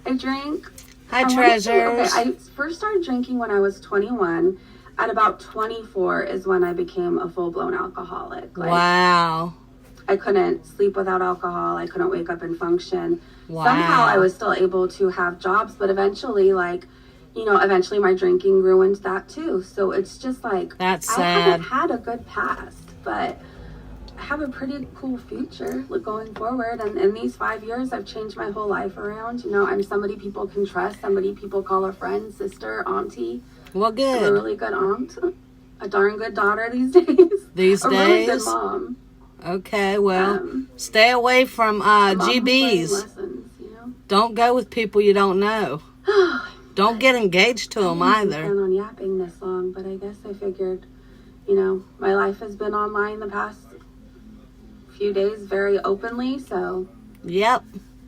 I drink. Hi, treasures. Okay, I first started drinking when I was 21. At about 24 is when I became a full-blown alcoholic. Like, wow. I couldn't sleep without alcohol. I couldn't wake up and function. Wow. Somehow I was still able to have jobs, but eventually, like, eventually my drinking ruined that too. So it's just like, that's sad. I haven't had a good past, but I have a pretty cool future going forward. And in these 5 years, I've changed my whole life around. I'm somebody people can trust, somebody people call a friend, sister, auntie. Well, good. I'm a really good aunt, a darn good daughter these days. These a days? really good mom. Okay, well, stay away from GBs. Lessons, Don't go with people you don't know. Don't get engaged to them either. I didn't plan on yapping this long, but I guess I figured, my life has been online the past few days very openly, so. Yep.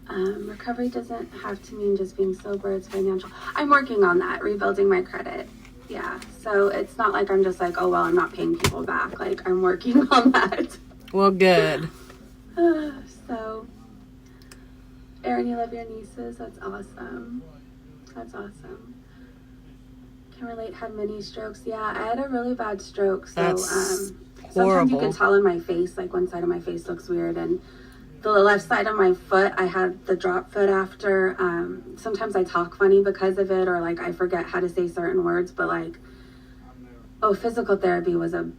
Recovery doesn't have to mean just being sober. It's financial. I'm working on that, rebuilding my credit. Yeah, so it's not like I'm just like, oh, well, I'm not paying people back. Like, I'm working on that. Well, good. So, Erin, you love your nieces. That's awesome. That's awesome. Can relate, had many strokes. Yeah, I had a really bad stroke. So, that's sometimes horrible. you can tell in my face, like one side of my face looks weird. And the left side of my foot, I had the drop foot after. Sometimes I talk funny because of it, or like I forget how to say certain words. But like, physical therapy was a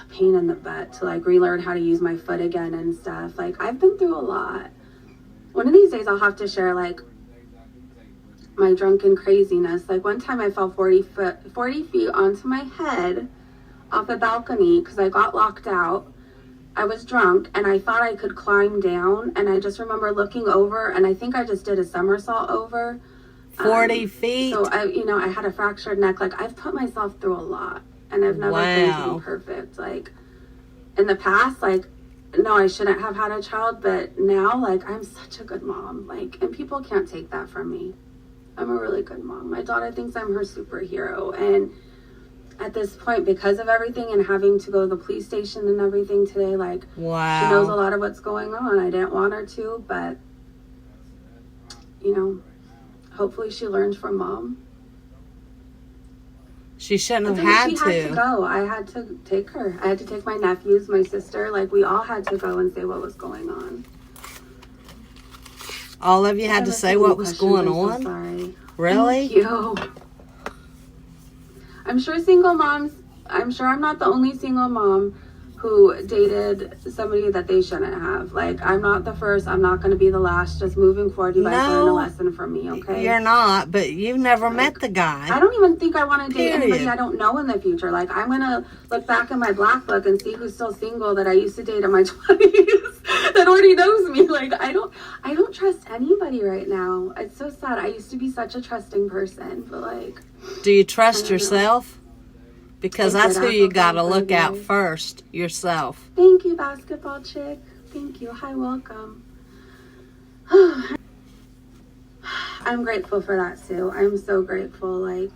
pain in the butt to like relearn how to use my foot again and stuff. Like, I've been through a lot. One of these days I'll have to share like my drunken craziness. Like, one time I fell 40 feet onto my head off a balcony because I got locked out. I was drunk and I thought I could climb down, and I just remember looking over, and I think I just did a somersault over 40 feet. So I had a fractured neck. Like, I've put myself through a lot, and I've never been to be perfect. Like, in the past, like, no, I shouldn't have had a child, but now, like, I'm such a good mom. Like, and people can't take that from me. I'm a really good mom. My daughter thinks I'm her superhero, and at this point, because of everything and having to go to the police station and everything today, like, wow. She knows a lot of what's going on. I didn't want her to, but, hopefully she learns from mom. She shouldn't have had to. She had to go. I had to take her. I had to take my nephews, my sister. Like, we all had to go and say what was going on. All of you had to say what was going on? So sorry. Really? Thank you. I'm sure I'm not the only single mom who dated somebody that they shouldn't have. Like, I'm not the first. I'm not going to be the last. Just moving forward, you guys learn a lesson from me, okay? You're not, but you've never met the guy. I don't even think I want to date anybody I don't know in the future. Like, I'm going to look back in my black book and see who's still single that I used to date in my 20s that already knows me. Like, I don't trust anybody right now. It's so sad. I used to be such a trusting person, but like... Do you trust yourself? Because that's who you got to look at first, yourself. Thank you, basketball chick. Thank you. Hi, welcome. I'm grateful for that, Sue. I'm so grateful. Like,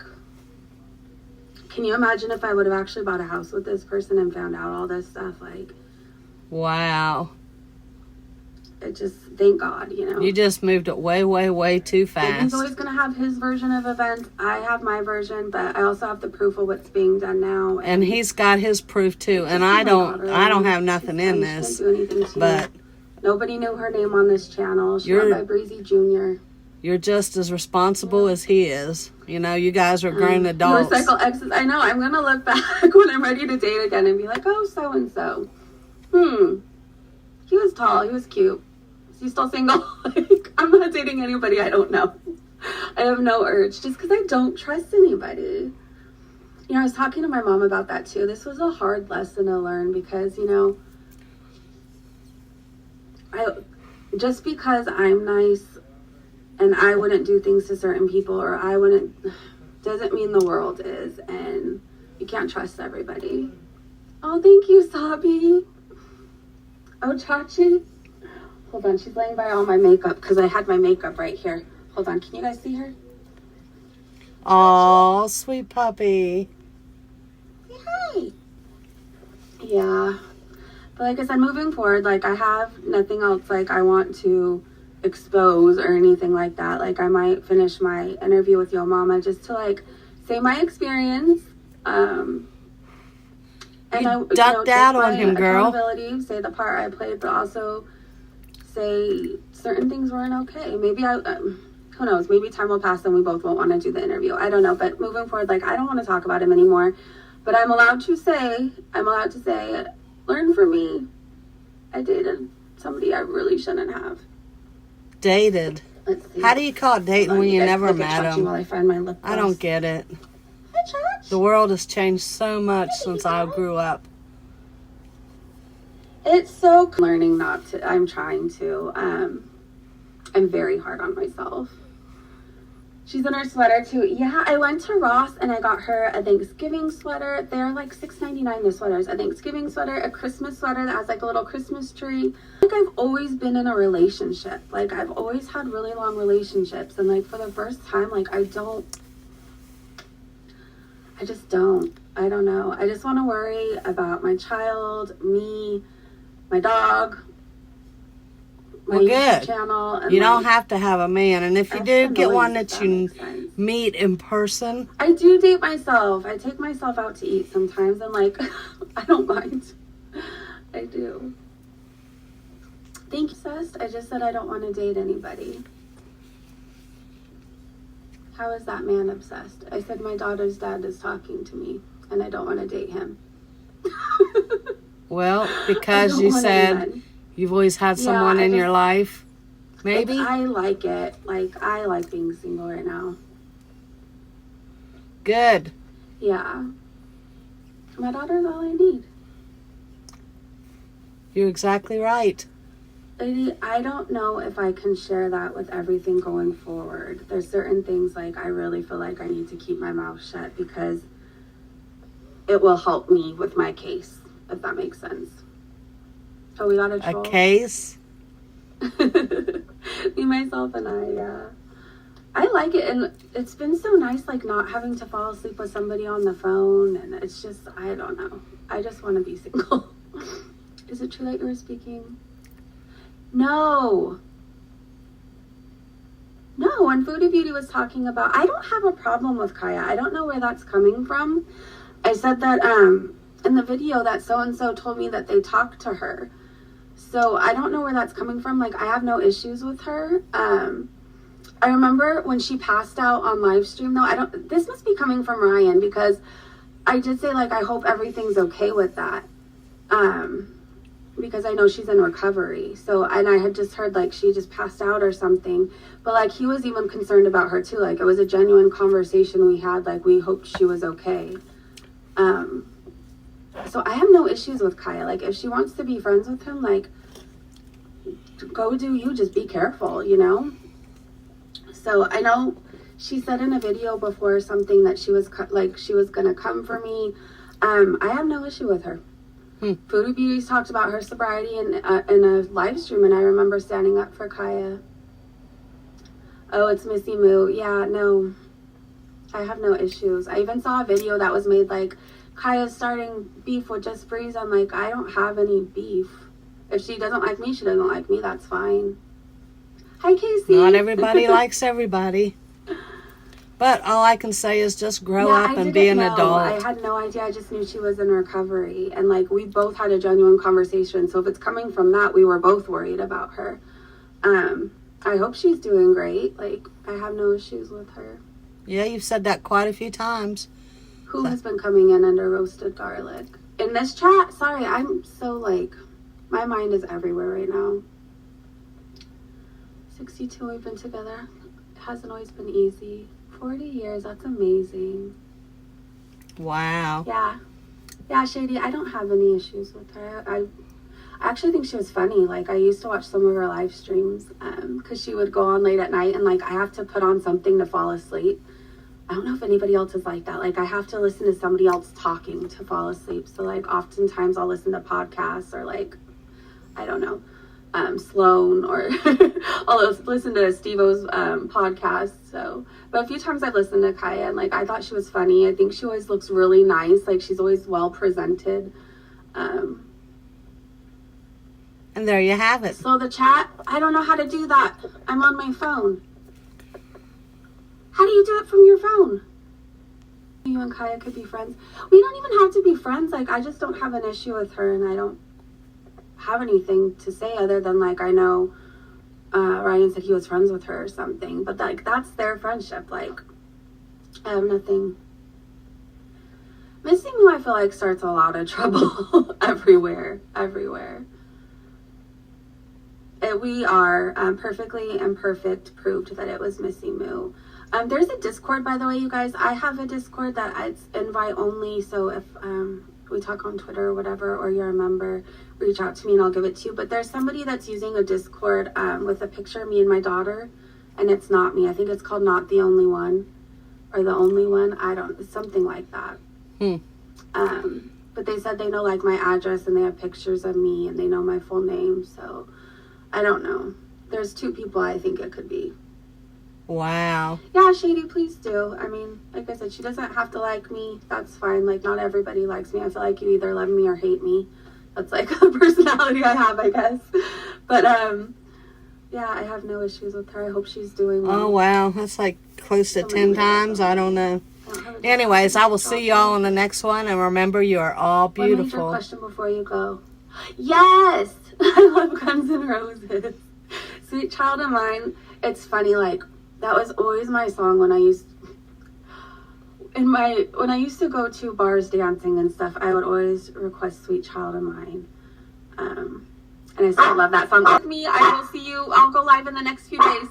can you imagine if I would have actually bought a house with this person and found out all this stuff? Like, wow. It just, thank God, You just moved it way, way, way too fast. And he's always going to have his version of events. I have my version, but I also have the proof of what's being done now. And he's got his proof too. And I don't have nothing in this. Do anything to but you. Nobody knew her name on this channel. She went by Breezin Jr. You're just as responsible as he is. You guys are grown adults. Motorcycle exes. I know. I'm going to look back when I'm ready to date again and be like, oh, so-and-so. He was tall. He was cute. Is he still single? Like, I'm not dating anybody I don't know. I have no urge just because I don't trust anybody. I was talking to my mom about that too. This was a hard lesson to learn because, just because I'm nice and I wouldn't do things to certain people or I wouldn't, doesn't mean the world is, and you can't trust everybody. Oh, thank you, Sabi. Oh, Chachi. Hold on, she's laying by all my makeup because I had my makeup right here. Hold on, can you guys see her? Oh, sweet puppy. Say hi. Yeah. But like I said, moving forward, like I have nothing else. Like I want to expose or anything like that. Like, I might finish my interview with Yo Mama just to, like, say my experience. And you ducked out on him, girl. Accountability, say the part I played, but also say certain things weren't okay. Maybe who knows? Maybe time will pass and we both won't want to do the interview. I don't know. But moving forward, like, I don't want to talk about him anymore. But I'm allowed to say, learn from me. I dated somebody I really shouldn't have. Dated? Let's see. How do you call it dating when you never met him? While I find my lip gloss. I don't get it. Hi, Church. The world has changed so much since I grew up. It's so learning not to. I'm trying to. I'm very hard on myself. She's in her sweater too. Yeah, I went to Ross and I got her a Thanksgiving sweater. They're like $6.99 the sweaters. A Thanksgiving sweater, a Christmas sweater that has like a little Christmas tree. Like, I've always been in a relationship. Like, I've always had really long relationships. And like, for the first time, like, I just don't. I don't know. I just want to worry about my child, me, my dog, my YouTube channel. And you don't have to have a man. And if you do, get one that you meet in person. I do date myself. I take myself out to eat sometimes. And like, I don't mind. I do. Thank you, Cest. I just said I don't want to date anybody. How is that man obsessed? I said my daughter's dad is talking to me and I don't want to date him. Well, because you said you've always had someone in your life. Maybe? I like it. Like, I like being single right now. Good. Yeah. My daughter's all I need. You're exactly right. Lady, I don't know if I can share that with everything going forward. There's certain things, like, I really feel like I need to keep my mouth shut because it will help me with my case, if that makes sense. So we got a troll. A case? Me, myself, and I, yeah. I like it, and it's been so nice, like, not having to fall asleep with somebody on the phone, and it's just, I don't know. I just want to be single. Is it true that you were speaking? No, when Foodie Beauty was talking about, I don't have a problem with Kaya. I don't know where that's coming from. I said that in the video that so-and-so told me that they talked to her. So I don't know where that's coming from. Like, I have no issues with her. I remember when she passed out on live stream, though, this must be coming from Ryan because I did say, like, I hope everything's okay with that. Because I know she's in recovery. So, and I had just heard, like, she just passed out or something. But, like, he was even concerned about her, too. Like, it was a genuine conversation we had. Like, we hoped she was okay. So I have no issues with Kaya. Like, if she wants to be friends with him, like, go do you. Just be careful, you know? So, I know she said in a video before something that she was, she was going to come for me. I have no issue with her. Foodie Beauties talked about her sobriety in a live stream, and I remember standing up for Kaya. Oh, it's Missy Moo. Yeah, no, I have no issues. I even saw a video that was made, like, Kaya's starting beef with just Breeze. I'm like, I don't have any beef. If she doesn't like me, she doesn't like me. That's fine. Hi, Casey. Not everybody likes everybody. But all I can say is just grow up and be an adult. I had no idea. I just knew she was in recovery. And, like, we both had a genuine conversation. So if it's coming from that, we were both worried about her. I hope she's doing great. Like, I have no issues with her. Yeah, you've said that quite a few times. Who has been coming in under roasted garlic? In this chat? Sorry, I'm so, like, my mind is everywhere right now. 62, we've been together. It hasn't always been easy. 40 years, that's amazing. Wow. Yeah, Shady, I don't have any issues with her. I actually think she was funny. Like, I used to watch some of her live streams because she would go on late at night and, like, I have to put on something to fall asleep. I don't know if anybody else is like that. Like, I have to listen to somebody else talking to fall asleep. So, like, oftentimes I'll listen to podcasts or, like, I don't know, Sloan, or I'll listen to Steve-O's podcast. So, but a few times I've listened to Kaya, and, like, I thought she was funny. I think she always looks really nice. Like, she's always well presented. And there you have it. So the chat, I don't know how to do that. I'm on my phone. How do you do it from your phone? You and Kaya could be friends. We don't even have to be friends. Like, I just don't have an issue with her, and I don't have anything to say other than, like, I know Ryan said he was friends with her or something. But, like, that's their friendship. Like, I have nothing. Missing you, I feel like, starts a lot of trouble everywhere. We are perfectly imperfect proved that it was Missy Moo. There's a Discord, by the way, you guys. I have a Discord that it's invite only, so if we talk on Twitter or whatever, or you're a member, reach out to me and I'll give it to you. But there's somebody that's using a Discord with a picture of me and my daughter, and it's not me. I think it's called Not the Only One, or The Only One. It's something like that. But they said they know, like, my address, and they have pictures of me, and they know my full name, so I don't know. There's 2 people I think it could be. Wow. Yeah, Shady, please do. I mean, like I said, she doesn't have to like me. That's fine. Like, not everybody likes me. I feel like you either love me or hate me. That's, like, a personality I have, I guess. But, yeah, I have no issues with her. I hope she's doing well. Oh, wow. That's, like, close to 10 times. I don't know. Anyways, I will see y'all on the next one. And remember, you are all beautiful. One major question before you go. Yes! I love Guns N' Roses. Sweet Child of Mine. It's funny, like, that was always my song when I used to go to bars dancing and stuff. I would always request Sweet Child of Mine. And I still love that song. With me, I will see you. I'll go live in the next few days.